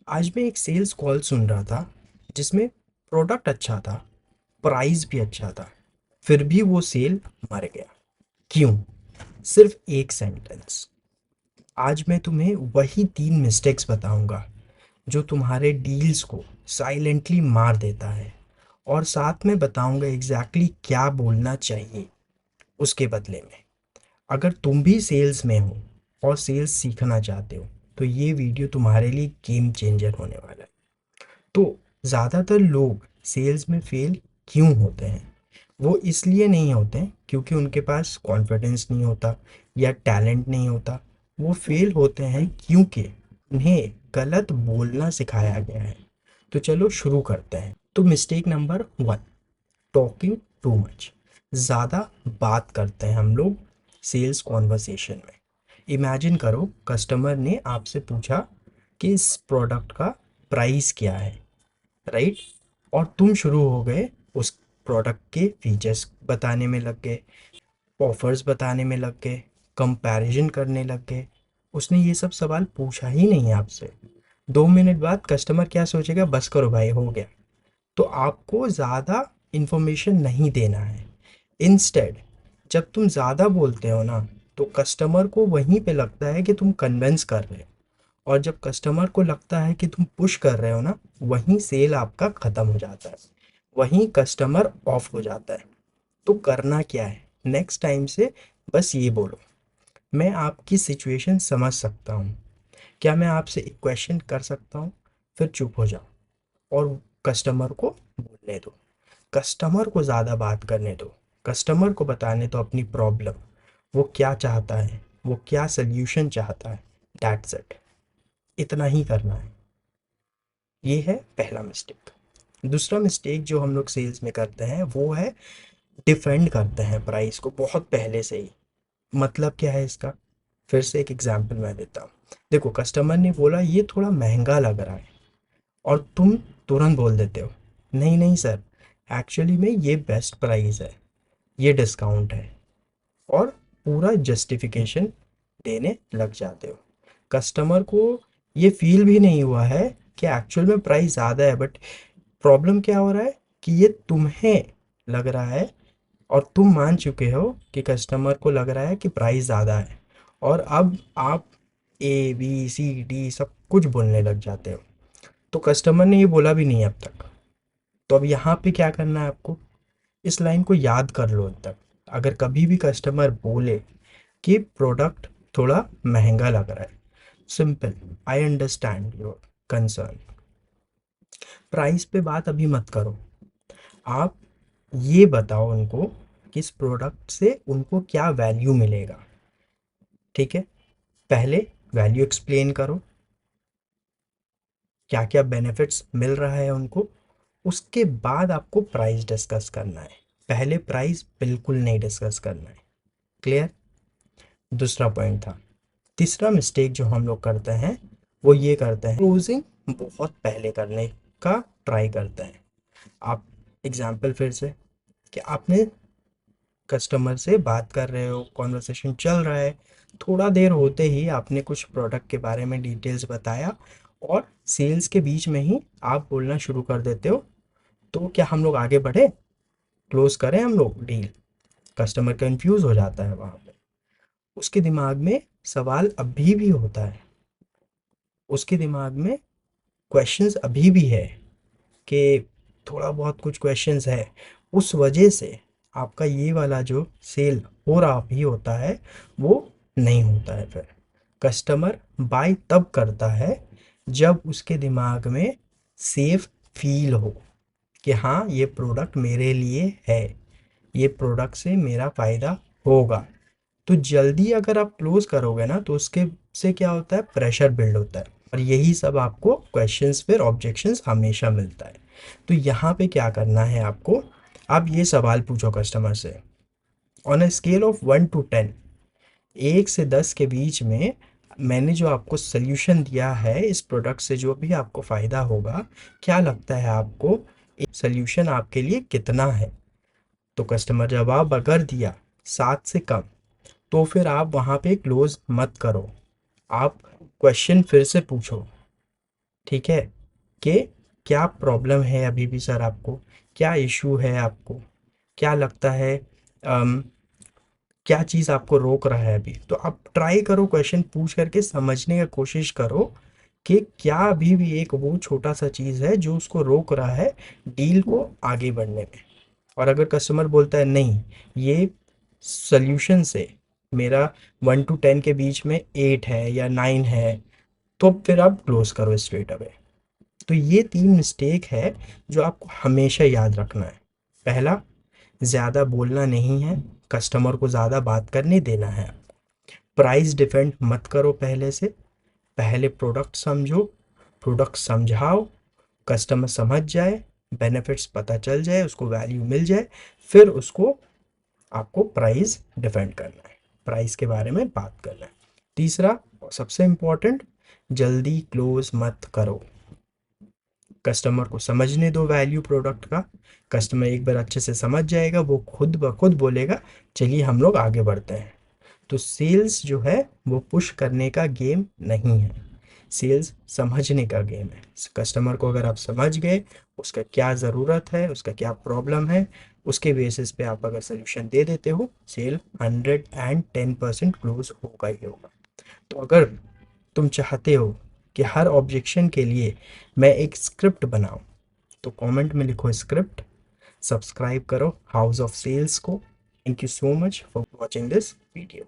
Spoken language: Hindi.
आज मैं एक सेल्स कॉल सुन रहा था जिसमें प्रोडक्ट अच्छा था, प्राइस भी अच्छा था, फिर भी वो सेल मर गया। क्यों? सिर्फ एक सेंटेंस। आज मैं तुम्हें वही 3 मिस्टेक्स बताऊंगा जो तुम्हारे डील्स को साइलेंटली मार देता है, और साथ में बताऊंगा एग्जैक्टली क्या बोलना चाहिए उसके बदले में। अगर तुम भी सेल्स में हो और सेल्स सीखना चाहते हो तो ये वीडियो तुम्हारे लिए गेम चेंजर होने वाला है। तो ज़्यादातर लोग सेल्स में फेल क्यों होते हैं? वो इसलिए नहीं होते हैं क्योंकि उनके पास कॉन्फिडेंस नहीं होता या टैलेंट नहीं होता। वो फेल होते हैं क्योंकि उन्हें गलत बोलना सिखाया गया है। तो चलो शुरू करते हैं। तो mistake number 1, talking too much. ज़्यादा बात करते हैं हम लोग सेल्स कॉन्वर्सेशन में। इमेजिन करो कस्टमर ने आपसे पूछा कि इस प्रोडक्ट का प्राइस क्या है, राइट? और तुम शुरू हो गए उस प्रोडक्ट के फीचर्स बताने में लग गए, ऑफर्स बताने में लग गए, कंपैरिजन करने लग गए। उसने ये सब सवाल पूछा ही नहीं आपसे। 2 मिनट बाद कस्टमर क्या सोचेगा? बस करो भाई, हो गया। तो आपको ज़्यादा इन्फॉर्मेशन नहीं देना है। इंस्टेड, जब तुम ज़्यादा बोलते हो ना, तो कस्टमर को वहीं पे लगता है कि तुम कन्विंस कर रहे हो, और जब कस्टमर को लगता है कि तुम पुश कर रहे हो ना, वहीं सेल आपका ख़त्म हो जाता है, वहीं कस्टमर ऑफ हो जाता है। तो करना क्या है? नेक्स्ट टाइम से बस ये बोलो, मैं आपकी सिचुएशन समझ सकता हूँ, क्या मैं आपसे एक क्वेश्चन कर सकता हूँ? फिर चुप हो जाओ और कस्टमर को बोलने दो। कस्टमर को ज़्यादा बात करने दो। कस्टमर को बताने दो अपनी प्रॉब्लम, वो क्या चाहता है, वो क्या सल्यूशन चाहता है। That's it. इतना ही करना है। ये है पहला मिस्टेक। दूसरा मिस्टेक जो हम लोग सेल्स में करते हैं वो है डिफेंड करते हैं प्राइस को बहुत पहले से ही। मतलब क्या है इसका? फिर से एक एग्जांपल मैं देता हूँ। देखो, कस्टमर ने बोला ये थोड़ा महंगा लग रहा है, और तुम तुरंत बोल देते हो, नहीं नहीं सर, एक्चुअली में ये बेस्ट प्राइस है, ये डिस्काउंट है, और पूरा जस्टिफिकेशन देने लग जाते हो। कस्टमर को ये फील भी नहीं हुआ है कि एक्चुअल में प्राइस ज़्यादा है, बट प्रॉब्लम क्या हो रहा है कि ये तुम्हें लग रहा है, और तुम मान चुके हो कि कस्टमर को लग रहा है कि प्राइस ज़्यादा है, और अब आप ए बी सी डी सब कुछ बोलने लग जाते हो। तो कस्टमर ने ये बोला भी नहीं अब तक। तो अब यहाँ पे क्या करना है आपको? इस लाइन को याद कर लो अब तक। अगर कभी भी कस्टमर बोले कि प्रोडक्ट थोड़ा महंगा लग रहा है, simple, I understand your concern. Price पे बात अभी मत करो। आप ये बताओ उनको कि इस प्रोडक्ट से उनको क्या वैल्यू मिलेगा। ठीक है? पहले वैल्यू एक्सप्लेन करो, क्या क्या बेनिफिट्स मिल रहा है उनको। उसके बाद आपको प्राइस डिस्कस करना है। पहले प्राइस बिल्कुल नहीं डिस्कस करना है। क्लियर? दूसरा पॉइंट था। तीसरा मिस्टेक जो हम लोग करते हैं वो ये करते हैं, क्लोजिंग बहुत पहले करने का ट्राई करते हैं। आप एग्जाम्पल फिर से, कि आपने कस्टमर से बात कर रहे हो, कॉन्वर्सेशन चल रहा है, थोड़ा देर होते ही आपने कुछ प्रोडक्ट के बारे में डिटेल्स बताया, और सेल्स के बीच में ही आप बोलना शुरू कर देते हो, तो क्या हम लोग आगे बढ़े, क्लोज करें हम लोग डील? कस्टमर कंफ्यूज हो जाता है वहाँ पे। उसके दिमाग में सवाल अभी भी होता है, उसके दिमाग में क्वेश्चंस अभी भी है, कि थोड़ा बहुत कुछ क्वेश्चंस है। उस वजह से आपका ये वाला जो सेल हो रहा भी होता है वो नहीं होता है। फिर कस्टमर बाय तब करता है जब उसके दिमाग में सेफ फील हो, कि हाँ ये प्रोडक्ट मेरे लिए है, ये प्रोडक्ट से मेरा फ़ायदा होगा। तो जल्दी अगर आप क्लोज करोगे ना, तो उसके से क्या होता है, प्रेशर बिल्ड होता है, और यही सब आपको क्वेश्चंस फिर ऑब्जेक्शंस हमेशा मिलता है। तो यहाँ पे क्या करना है आपको? आप ये सवाल पूछो कस्टमर से, on a scale of 1 to 10, 1 से 10 के बीच में, मैंने जो आपको सोल्यूशन दिया है इस प्रोडक्ट से जो भी आपको फ़ायदा होगा, क्या लगता है आपको सोल्यूशन आपके लिए कितना है? तो कस्टमर जवाब अगर दिया 7 से कम, तो फिर आप वहाँ पे क्लोज मत करो। आप क्वेश्चन फिर से पूछो, ठीक है, कि क्या प्रॉब्लम है अभी भी सर आपको, क्या इशू है आपको, क्या लगता है, क्या चीज़ आपको रोक रहा है अभी। तो आप ट्राई करो, क्वेश्चन पूछ करके समझने का कोशिश करो कि क्या अभी भी एक वो छोटा सा चीज़ है जो उसको रोक रहा है डील को आगे बढ़ने में। और अगर कस्टमर बोलता है नहीं, ये सॉल्यूशन से मेरा 1 to 10 के बीच में 8 है या 9 है, तो फिर आप क्लोज करो स्ट्रेट अवे। तो ये 3 मिस्टेक है जो आपको हमेशा याद रखना है। पहला, ज़्यादा बोलना नहीं है, कस्टमर को ज़्यादा बात करने देना है। प्राइस डिफेंड मत करो पहले से, पहले प्रोडक्ट समझो, प्रोडक्ट समझाओ, कस्टमर समझ जाए, बेनिफिट्स पता चल जाए, उसको वैल्यू मिल जाए, फिर उसको आपको प्राइस डिफेंड करना है, प्राइस के बारे में बात करना है। तीसरा और सबसे इम्पोर्टेंट, जल्दी क्लोज मत करो, कस्टमर को समझने दो वैल्यू प्रोडक्ट का। कस्टमर एक बार अच्छे से समझ जाएगा, वो खुद ब खुद बोलेगा चलिए हम लोग आगे बढ़ते हैं। तो सेल्स जो है वो पुश करने का गेम नहीं है, सेल्स समझने का गेम है। कस्टमर को अगर आप समझ गए उसका क्या ज़रूरत है, उसका क्या प्रॉब्लम है, उसके बेसिस पे आप अगर सोल्यूशन दे देते हो, सेल 110% क्लोज होगा ही होगा। तो अगर तुम चाहते हो कि हर ऑब्जेक्शन के लिए मैं एक स्क्रिप्ट बनाऊं, तो कमेंट में लिखो स्क्रिप्ट, सब्सक्राइब करो हाउस ऑफ सेल्स को। Thank you so much for watching this video.